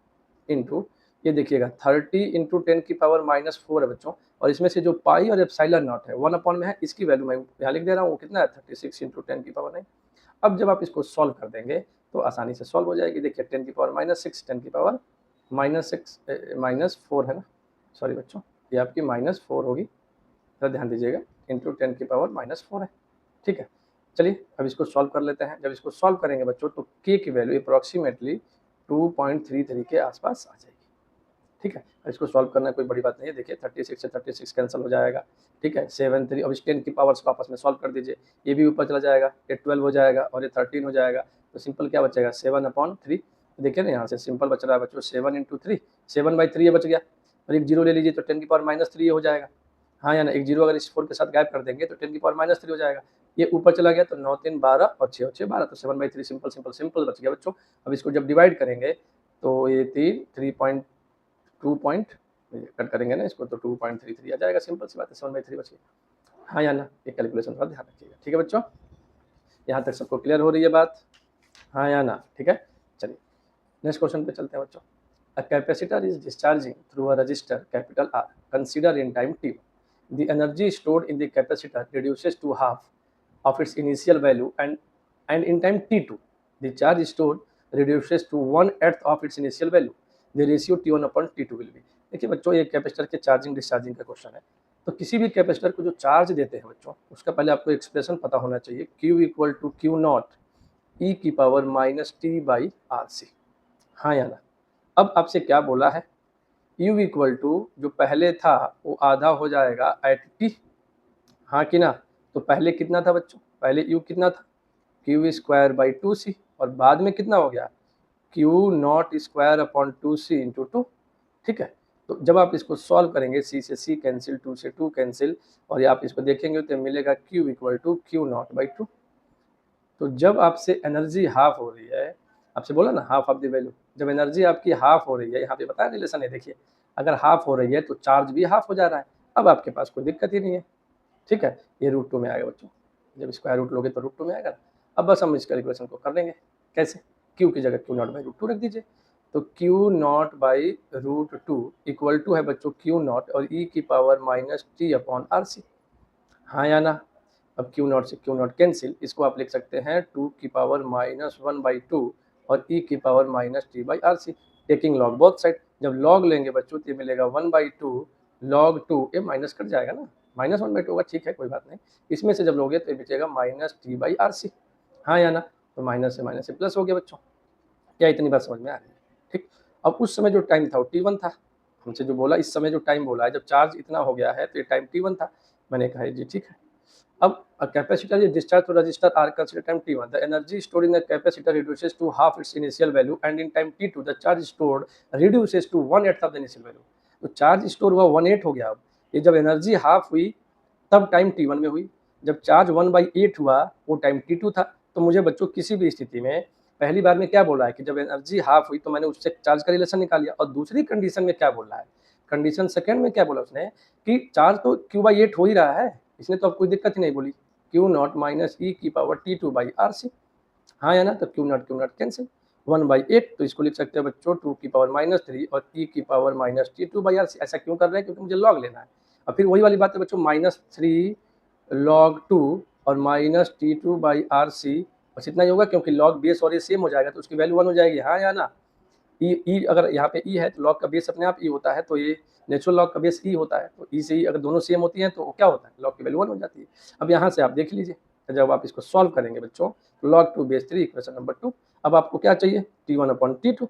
इंटू ये देखिएगा 30 × 10⁻4 है बच्चों, और इसमें से जो पाई और एप्सिलॉन नॉट है 1 में है, इसकी वैल्यू मैं यहाँ लिख दे रहा हूँ, वो कितना है 36 × 10⁻9। अब जब आप इसको सॉल्व कर देंगे तो आसानी से सॉल्व हो जाएगी। देखिए 10⁻6 -4 है ना, सॉरी बच्चों ये आपकी -4 होगी, तो ध्यान दीजिएगा, इंटू 10⁻4 है। ठीक है, चलिए अब इसको सॉल्व कर लेते हैं। जब इसको सॉल्व करेंगे बच्चों तो k की वैल्यू अप्रॉक्सीमेटली 2.33 के आसपास आ जाएगी। ठीक है, इसको सॉल्व करना कोई बड़ी बात नहीं है। देखिए 36 से 36 कैंसिल हो जाएगा, ठीक है, 7 3, अब इस 10 की पावर्स को आपस में सॉल्व कर दीजिए, ये भी ऊपर चला जाएगा, ये 12 हो जाएगा और ये 13 हो जाएगा, तो सिंपल क्या बचेगा 7/3। देखिए ना यहाँ से सिंपल बच रहा है बच्चों 7 × 3, 7/3 ये बच गया, और एक जीरो ले लीजिए तो 10⁻³ हो जाएगा, हाँ या ना, एक जीरो अगर इस 4 के साथ गायब कर देंगे तो 10⁻³ हो जाएगा, ये ऊपर चला गया तो 9 3 12 और 6 6 12, तो 7/3 सिंपल सिंपल सिंपल बच गया बच्चों। अब इसको जब डिवाइड करेंगे तो ये 3.2 पॉइंट कट करेंगे ना इसको तो 2.33 आ जाएगा, सिंपल सी बात है, 7/3 बच गया, हाँ या ना, ये कैलकुलेशन थोड़ा ध्यान रखिएगा। ठीक है बच्चों, यहाँ तक सबको क्लियर हो रही है बात, हाँ या ना? ठीक है, चलिए नेक्स्ट क्वेश्चन पे चलते हैं बच्चों। A capacitor is discharging through a resistor capital R. Consider in time t1. The energy stored in the capacitor reduces to half of its initial value and in time t2 the charge stored reduces to 1/8 of its initial value. The ratio t1/t2 will be. देखिए बच्चों ये capacitor के charging discharging का question है। तो किसी भी capacitor को जो चार्ज देते हैं बच्चों, उसका पहले आपको एक्सप्रेशन पता होना चाहिए, Q = Q0 e⁻t/RC, हाँ या ना? अब आपसे क्या बोला है, U = जो पहले था वो आधा हो जाएगा एट टी, हाँ कि ना? तो पहले कितना था बच्चों, पहले U कितना था Q²/2C, और बाद में कितना हो गया Q0²/2C × 2। ठीक है, तो जब आप इसको सॉल्व करेंगे C से C कैंसिल, 2 से 2 कैंसिल, और ये आप इसको देखेंगे तो मिलेगा Q = Q0/2। तो जब आपसे एनर्जी हाफ हो रही है, आपसे बोला ना हाफ ऑफ द वैल्यू, जब एनर्जी आपकी हाफ हो रही है, यहाँ पे बताया रिलेशन है, देखिए अगर हाफ हो रही है तो चार्ज भी हाफ हो जा रहा है, अब आपके पास कोई दिक्कत ही नहीं है। ठीक है, ये √2 में आएगा बच्चों, जब स्क्वायर रूट लोगे तो √2 में आएगा। अब बस हम इस कैलकुलेशन को कर लेंगे, कैसे, Q की जगह Q0/√2 रख दीजिए, तो Q0/√2 इक्वल टू है बच्चों Q0 और e⁻t/RC, हाँ या ना? अब Q0 से Q0 कैंसिल, इसको आप लिख सकते हैं 2⁻⁻1/2 और e⁻t/RC, taking log both side. जब लॉग लेंगे बच्चों तो ये मिलेगा 1/2 log 2, ये माइनस कट जाएगा ना, -1/2 होगा, ठीक है कोई बात नहीं, इसमें से जब लोगे तो ये बचेगा -t/RC, हाँ या ना? तो माइनस से प्लस हो गया बच्चों, क्या इतनी बात समझ में आ रही है? ठीक, अब उस समय जो टाइम था वो t1 था, हमसे जो बोला इस समय जो टाइम बोला है, जब चार्ज इतना हो गया है तो ये टाइम t1 था, मैंने कहा जी ठीक है। अब a capacitor is discharged through resistor R consider time t1. The energy stored in the capacitor reduces to half its initial value and in time t2 the charge stored reduces to 1/8 of the initial value. तो charge store हुआ 1/8 हो गया। अब ये जब energy half हुई तब time t1 में हुई, जब चार्ज 1/8 हुआ वो टाइम t2 था। तो मुझे बच्चों किसी भी स्थिति में पहली बार में क्या बोल रहा है कि जब एनर्जी हाफ हुई तो मैंने उससे चार्ज का रिलेशन निकाल लिया, और दूसरी कंडीशन में क्या बोल रहा है, कंडीशन सेकंड में क्या बोला उसने कि चार्ज तो Q/8 हो ही रहा है, इसने तो अब कोई दिक्कत ही नहीं बोली। Q0 माइनस ई की पावर T2 बाई RC, हाँ या ना, तो Q0 कैंसिल, 1/8 तो इसको लिख सकते हैं बच्चों 2 की पावर -3 और e की पावर -T2 बाई RC। ऐसा क्यों कर रहे हैं, क्योंकि मुझे लॉग लेना है। और फिर वही वाली बात है बच्चों, -3 log 2 और -T2 बाई RC, बस इतना ही होगा, क्योंकि लॉग बेस और ये सेम हो जाएगा तो उसकी वैल्यू 1 हो जाएगी, हाँ या ना। ई अगर यहाँ पे ई है तो लॉग का बेस अपने आप ई होता है, तो ये नेचुरल लॉग का बेस ई होता है, तो ई से ई अगर दोनों सेम होती हैं तो क्या होता है, लॉग की वैल्यू 1 हो जाती है। अब यहाँ से आप देख लीजिए, जब आप इसको सॉल्व करेंगे बच्चों, log 2 बेस 3 इक्वेशन नंबर 2। अब आपको क्या चाहिए, T1/T2,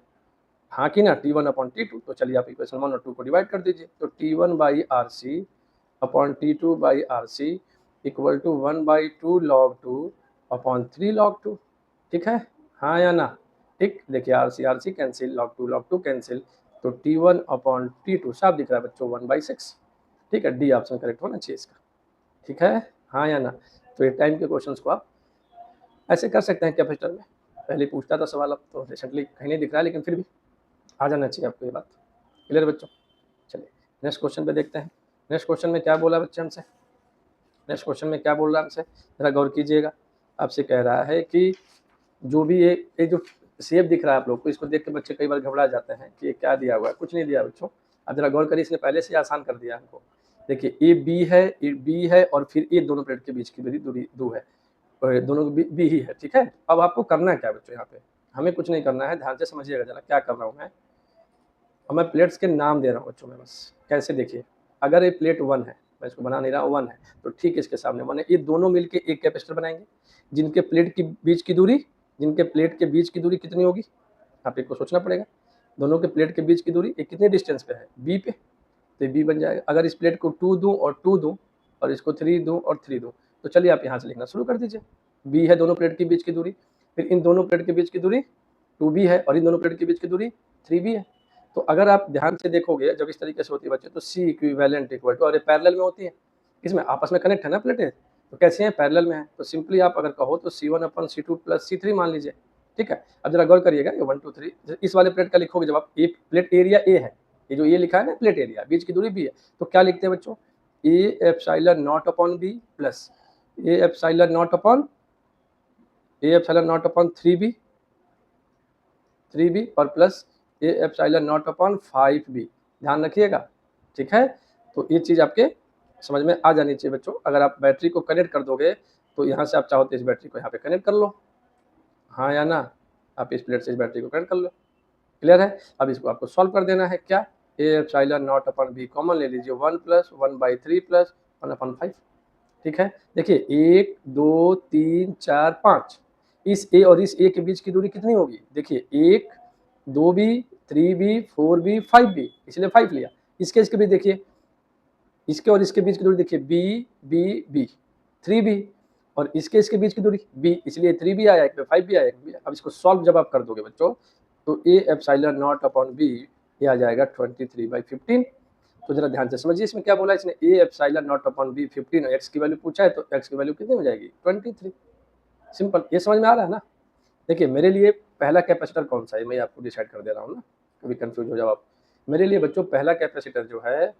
हाँ कि ना, T1/T2। तो चलिए आप इक्वेशन 1 और 2 को डिवाइड कर दीजिए, तो T1/RC/T2/RC equal to 1/2 log 2/3 log 2, ठीक है, हाँ या ना। ठीक, देखिए RC कैंसिल, log 2 कैंसिल, तो T1/T2 साफ दिख रहा है बच्चों 1/6, ठीक है, डी ऑप्शन करेक्ट होना चाहिए इसका, ठीक है, हाँ या ना। तो ये टाइम के क्वेश्चंस को आप ऐसे कर सकते हैं कैपेसिटर में। पहले पूछता था सवाल, अब तो रिसेंटली कहीं नहीं दिख रहा है, लेकिन फिर भी आ जाना चाहिए आपको ये बात। क्लियर बच्चों, चलिए नेक्स्ट क्वेश्चन पे देखते हैं। नेक्स्ट क्वेश्चन में क्या बोला बच्चे हमसे, नेक्स्ट क्वेश्चन में क्या बोल रहा है हमसे, जरा गौर कीजिएगा। आपसे कह रहा है कि जो भी ये जो शेप दिख रहा है आप लोग को, इसको देख के बच्चे कई बार घबरा जाते हैं कि ये क्या दिया हुआ है, कुछ नहीं दिया बच्चों। अब जरा गौर करिए, इसने पहले से आसान कर दिया हमको। देखिए ए बी है और फिर ये दोनों प्लेट के बीच की दूरी दो है, और दोनों बी ही है, ठीक है। अब आपको करना क्या है बच्चों, यहाँ पे हमें कुछ नहीं करना है, ध्यान से समझिएगा जरा क्या कर रहा हूँ मैं। अब मैं प्लेट्स के नाम दे रहा हूँ बच्चों में, बस कैसे देखिए, अगर ये प्लेट 1 है, मैं इसको बना नहीं रहा, 1 है, तो ठीक इसके सामने 1 है, ये दोनों मिलके एक कैपेसिटर बनाएंगे, जिनके प्लेट के बीच की दूरी, जिनके प्लेट के बीच की दूरी कितनी होगी, आप एक को सोचना पड़ेगा। दोनों के प्लेट के बीच की दूरी ये कितने डिस्टेंस पे है, बी पे, तो बी बन जाएगा। अगर इस प्लेट को 2 दूँ और 2 दूँ और इसको 3 दूँ और 3 दूँ, तो चलिए आप यहाँ से लिखना शुरू कर दीजिए। बी है दोनों प्लेट के बीच की दूरी, फिर इन दोनों प्लेट के बीच की दूरी 2b है और इन दोनों प्लेट के बीच की दूरी 3b है। तो अगर आप ध्यान से देखोगे, जब इस तरीके से होती है बच्चे, तो C इक्विवेलेंट इक्वल टू, और ये पैरेलल में होती है, इसमें आपस में कनेक्ट है ना प्लेटें, तो कैसे हैं, पैरेलल में है, तो सिंपली आप अगर कहो तो C1/C2 प्लस C3 मान लीजिए, ठीक है। अब जरा गौर करिएगा, ये 1 2 3 इस वाले प्लेट का लिखोगे, जब आप ए प्लेट एरिया ए है, ये जो ये लिखा है ना प्लेट एरिया, बीच की दूरी बी है, तो क्या लिखते हैं बच्चों, A epsilon naught upon B plus A epsilon naught upon 3b और plus A epsilon naught upon 5b, ध्यान रखिएगा, ठीक है। तो ये चीज़ आपके समझ में आ जानी चाहिए बच्चों। अगर आप बैटरी को कनेक्ट कर दोगे, तो यहाँ से आप चाहो तो इस बैटरी को यहाँ पे कनेक्ट कर लो, हाँ या ना, आप इस प्लेट से इस बैटरी को कनेक्ट कर लो, क्लियर है। अब इसको आपको सॉल्व कर देना है, क्या, A epsilon naught upon B common ले लीजिए, 1 प्लस 1/3 प्लस 1/5, ठीक है। देखिए 1 2 3 4 5, इस ए और इस ए के बीच की दूरी कितनी होगी, देखिए 1 2b 3b 4b 5b, इसलिए 5 लिया। इसके भी देखिए, इसके और इसके बीच की दूरी देखिए b 3b, और इसके बीच की दूरी b, इसलिए 3b आया, एक पे 5b आया, एक भी। अब इसको सॉल्व जब आप कर दोगे बच्चों, तो A epsilon naught upon B ये आ जाएगा 23/15। तो जरा ध्यान से समझिए, इसमें क्या बोला इसने, A epsilon naught upon B 15, X की वैल्यू पूछा है, तो एक्स की वैल्यू कितनी हो जाएगी 23, सिंपल। ये समझ में आ रहा है ना। देखिए मेरे लिए पहला कैपेसिटर कौन सा है, मैं आपको डिसाइड कर दे रहा हूँ ना, कभी कंफ्यूज हो जाओ आप। मेरे लिए बच्चों पहला कैपेसिटर जो है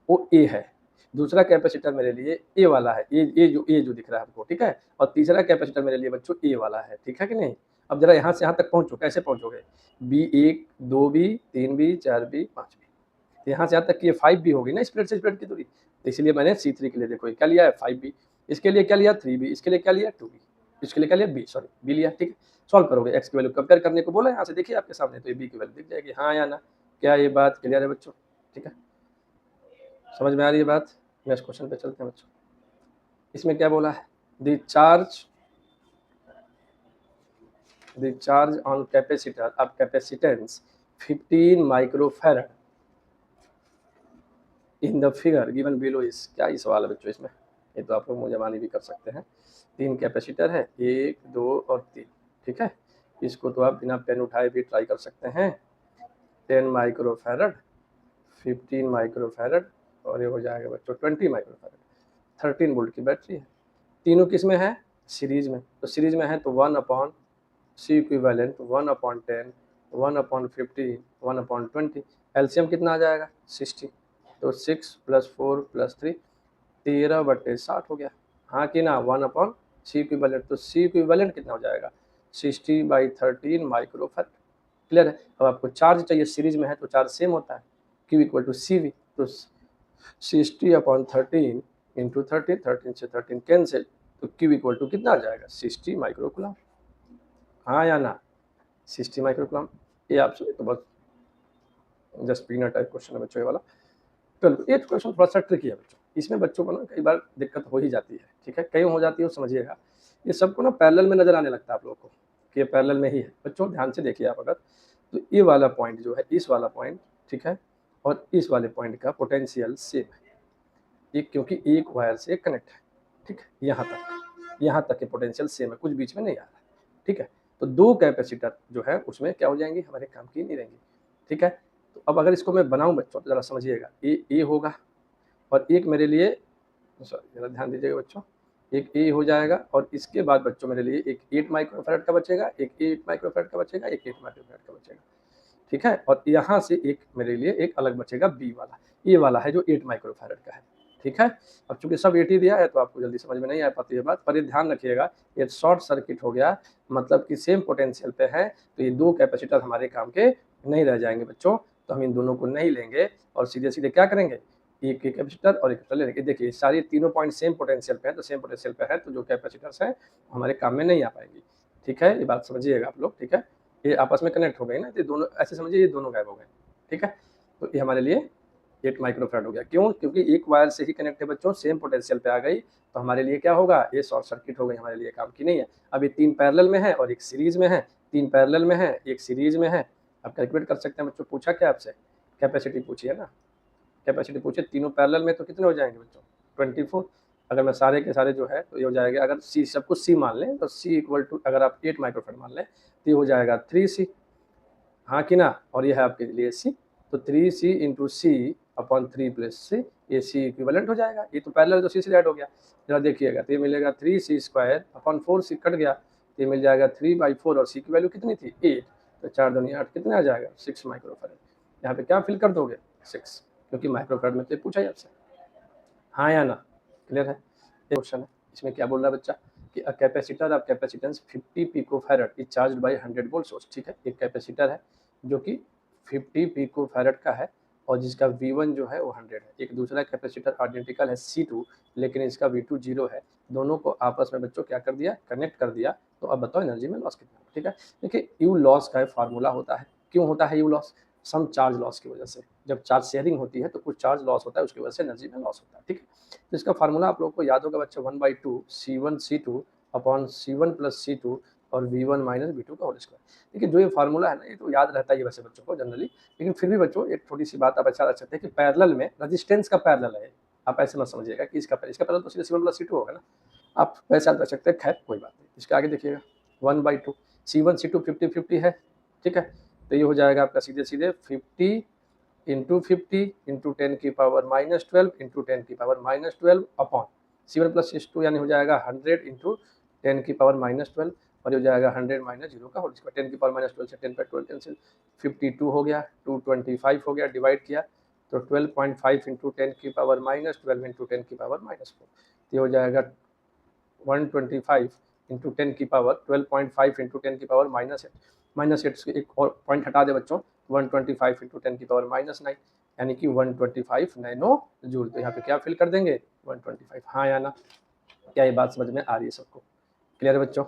वो ए है, दूसरा कैपेसिटर मेरे लिए ए वाला है, ये जो दिख रहा है आपको, ठीक है, और तीसरा कैपेसिटर मेरे लिए बच्चों ए वाला है, ठीक है कि नहीं। अब जरा यहाँ से यहाँ तक पहुँचो, कैसे पहुँचोगे, B1 2b 3b 4b 5b, तो यहाँ से यहाँ तक ये 5b होगी ना, इस प्लेट से इस प्लेट की दूरी, तो इसलिए मैंने C3 के लिए देखो क्या लिया है 5b, इसके लिए क्या लिया 3b, इसके लिए क्या लिया 2b, इसके लिए क्या लिया b लिया, ठीक है। सॉल्व करोगे, एक्स की वैल्यू कंपेयर करने को बोला, यहाँ से देखिए आपके सामने, तो ये बी की वैल्यू दिख जाएगी, हाँ या ना। क्या ये बात क्लियर है बच्चों, ठीक है, समझ में आ रही है बात। नेक्स्ट क्वेश्चन पे चलते हैं बच्चों। इसमें क्या बोला है, the charge on capacitor of capacitance 15 microfarad in the figure given below is, क्या ही सवाल है बच्चों इसमें, ये तो आप लोग मुझे भी कर सकते हैं। 3 कैपेसिटर है, 1 2 और 3, ठीक है। इसको तो आप बिना पेन उठाए भी ट्राई कर सकते हैं। 10 माइक्रोफैरड 15 माइक्रोफैरड और ये हो जाएगा बच्चों 20 माइक्रोफैरड, 13 वोल्ट की बैटरी है। तीनों किस में है, सीरीज में, तो सीरीज में है तो 1/C इक्विवेलेंट 1/10 1/15 1/20, एलसीएम कितना आ जाएगा 60, तो 6 + 4 + 3 13/60 हो गया, हाँ कि ना, 1/C इक्विवेलेंट। तो C इक्विवेलेंट कितना हो जाएगा 60/13 माइक्रोफैराड। क्लियर है। अब आपको चार्ज चाहिए, सीरीज में है तो चार्ज सेम होता है, Q = CV। तो 60/13 × 30, 13 से 13 कैंसिल, तो Q = कितना आ जाएगा 60 माइक्रोकुलम, हाँ या ना, 60 माइक्रोकुलम। ये आपसे तो बस जस्ट बिगिनर टाइप क्वेश्चन है बच्चों ये वाला। चलो ये क्वेश्चन थोड़ा सा ट्रिकी है बच्चों, इसमें बच्चों को ना कई बार दिक्कत हो ही जाती है, ठीक है, कई हो जाती है, समझिएगा। ये सबको ना पैरेलल में नजर आने लगता है आप लोगों को कि ये पैरेलल में ही है। बच्चों ध्यान से देखिए आप अगर, तो ये वाला पॉइंट जो है, इस वाला पॉइंट, ठीक है, और इस वाले पॉइंट का पोटेंशियल सेम है, ये क्योंकि एक वायर से कनेक्ट है, ठीक है, यहाँ तक के पोटेंशियल सेम है, कुछ बीच में नहीं आ रहा है, ठीक है। तो दो कैपेसिटर जो है उसमें क्या हो जाएंगी, हमारे काम की नहीं रहेंगी, ठीक है। तो अब अगर इसको मैं बनाऊं बच्चों तो जरा समझिएगा, ए होगा और एक मेरे लिए, सॉरी जरा ध्यान दीजिएगा बच्चों, एक ए हो जाएगा और इसके बाद बच्चों मेरे लिए एक 8 माइक्रोफैराड का बचेगा, एक 8 माइक्रोफैराड का बचेगा, एक 8 माइक्रोफैराड का बचेगा, ठीक है। और यहाँ से एक मेरे लिए एक अलग बचेगा बी वाला, ये वाला है जो 8 माइक्रोफैराड का है, ठीक है। अब चूंकि सब 8 ही दिया है तो आपको जल्दी समझ में नहीं आ पाती है बात, पर ये ध्यान रखिएगा, ये शॉर्ट सर्किट हो गया, मतलब कि सेम पोटेंशियल पे है, तो ये दो कैपेसिटर हमारे काम के नहीं रह जाएंगे बच्चों। तो हम इन दोनों को नहीं लेंगे और सीधे सीधे क्या करेंगे, एक कैपेसिटर और एक कैपेसिटर लेंगे। देखिए सारी तीनों पॉइंट सेम पोटेंशियल पे है, तो सेम पोटेंशियल पे है तो जो कैपेसिटर्स हैं हमारे काम में नहीं आ पाएंगी, ठीक है, ये बात समझिएगा आप लोग, ठीक है। ये आपस में कनेक्ट हो गए ना, तो दोनों ऐसे समझिए, ये दोनों गायब हो गए, ठीक है। तो ये हमारे लिए 8 माइक्रोफैराड हो गया, क्यों, क्योंकि एक वायर से ही कनेक्ट है बच्चों, सेम पोटेंशियल पे आ गई, तो हमारे लिए क्या होगा, ये शॉर्ट सर्किट हो गई, हमारे लिए काम की नहीं है। अब ये 3 पैरेलल में है और एक सीरीज में है, 3 पैरेलल में है एक सीरीज में है, आप कैलकुलेट कर सकते हैं बच्चों। पूछा क्या आपसे, कैपेसिटी पूछी है ना, कैपेसिटी पूछे, तीनों पैरेलल में तो कितने हो जाएंगे बच्चों 24। अगर मैं सारे के सारे जो है तो ये हो जाएगा, अगर सी सब कुछ सी मान लें तो C = अगर आप 8 माइक्रोफैराड मान लें तो ये हो जाएगा 3C, हाँ कि ना, और ये है आपके लिए C, तो 3C × C/3 + C, ये C इक्विवेलेंट हो जाएगा। ये तो पैरेलल तो C से ऐड हो गया, जरा देखिएगा, तो ये मिलेगा 3C² 4C कट गया, तो ये मिल जाएगा 3/4 और C की वैल्यू कितनी थी 8, तो 4 दूनी 8 कितने आ जाएगा 6 माइक्रोफैराड। यहाँ पे क्या फिल कर दोगे 6, क्योंकि माइक्रोफैराड में तो पूछा ही आपसे, हाँ या ना, क्लियर है। ये क्वेश्चन है, इसमें क्या बोल रहा है बच्चा कि a capacitor of capacitance 50 picofarad is charged bye 100 volt source, ठीक है। एक कैपेसिटर है जो कि 50 पिकोफैराड का है और जिसका V1 जो है वो 100 है। एक दूसरा कैपेसिटर आइडेंटिकल है C2, लेकिन इसका V2 0 है। दोनों को आपस में बच्चों क्या कर दिया, कनेक्ट कर दिया। तो अब बताओ एनर्जी में लॉस कितना, ठीक है। देखिए यू लॉस का फार्मूला होता है, क्यों होता है U loss, some charge loss की वजह से, जब चार्ज शेयरिंग होती है तो कुछ चार्ज लॉस होता है, उसकी वजह से एनर्जी में लॉस होता है, ठीक है। तो इसका फार्मूला आप लोगों को याद होगा बच्चों, 1/2 C1 C2 upon C1 + C2 और V1 - V2 का होल स्क्वायर। देखिए जो ये फार्मूला है ना, ये तो याद रहता ही है वैसे बच्चों को जनरली, लेकिन फिर भी बच्चों एक छोटी सी बात आप ऐसा रख सकते हैं कि पैरेलल में रेजिस्टेंस का पैरेलल है, आप ऐसे मत समझिएगा कि इसका पैरेलल तो सीधे C1 + C2 होगा ना, आप वैसा रख सकते हैं। खैर कोई बात नहीं, इसके आगे देखिएगा 1/2 C1 C2 50-50 है, ठीक है। तो ये हो जाएगा आपका सीधे सीधे 50 × 50 × 10⁻⁻12 × 10⁻⁻12 अपॉन C1 + C2 यानी हो जाएगा 100 × 10⁻⁻12 और ये हो जाएगा 100 - 0 का होल स्क्वायर, 10⁻⁻12 से 10 पर 12 कैंसिल, 52 हो गया, 225 हो गया, डिवाइड किया तो 12.5 × 10⁻⁻12 × 10⁻⁻4, ये हो जाएगा 125 × 10 की पावर 12.5 × 10 की पावर -8 से एक और पॉइंट हटा दे बच्चों, 125 × 10 की पावर -9 यानी कि 125 नैनो जूल। तो यहाँ पे क्या फिल कर देंगे 125, हाँ या ना, क्या ये बात समझ में आ रही है सबको, क्लियर है बच्चों,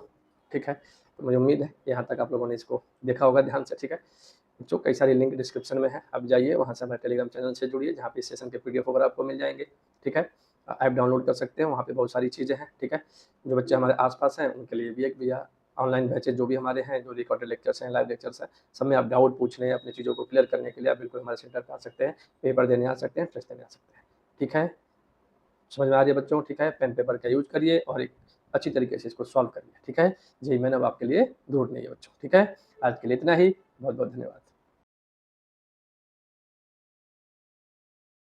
ठीक है। तो मुझे उम्मीद है यहाँ तक आप लोगों ने इसको देखा होगा ध्यान से, ठीक है बच्चों। कई सारी लिंक डिस्क्रिप्शन में है, आप जाइए वहाँ से हमारे टेलीग्राम चैनल से जुड़िए, जहाँ पे सेशन के PDF वगैरह आपको मिल जाएंगे, ठीक है। ऐप डाउनलोड कर सकते हैं, वहाँ पे बहुत सारी चीज़ें हैं, ठीक है। जो बच्चे हमारे आसपास हैं उनके लिए भी एक भैया ऑनलाइन बैचेज जो भी हमारे हैं, जो रिकॉर्डेड लेक्चर्स हैं, लाइव लेक्चर्स हैं, सब में आप डाउट पूछने हैं, अपनी चीज़ों को क्लियर करने के लिए आप बिल्कुल हमारे सेंटर पर आ सकते हैं, पेपर देने आ सकते हैं, टेस्ट देने आ सकते हैं, ठीक है। समझ में आ रही है बच्चों, ठीक है। पेन पेपर का यूज करिए और एक अच्छी तरीके से इसको सॉल्व करिए, ठीक है। जी मैंने अब आपके लिए दूर नहीं है बच्चों, ठीक है। आज के लिए इतना ही, बहुत बहुत धन्यवाद।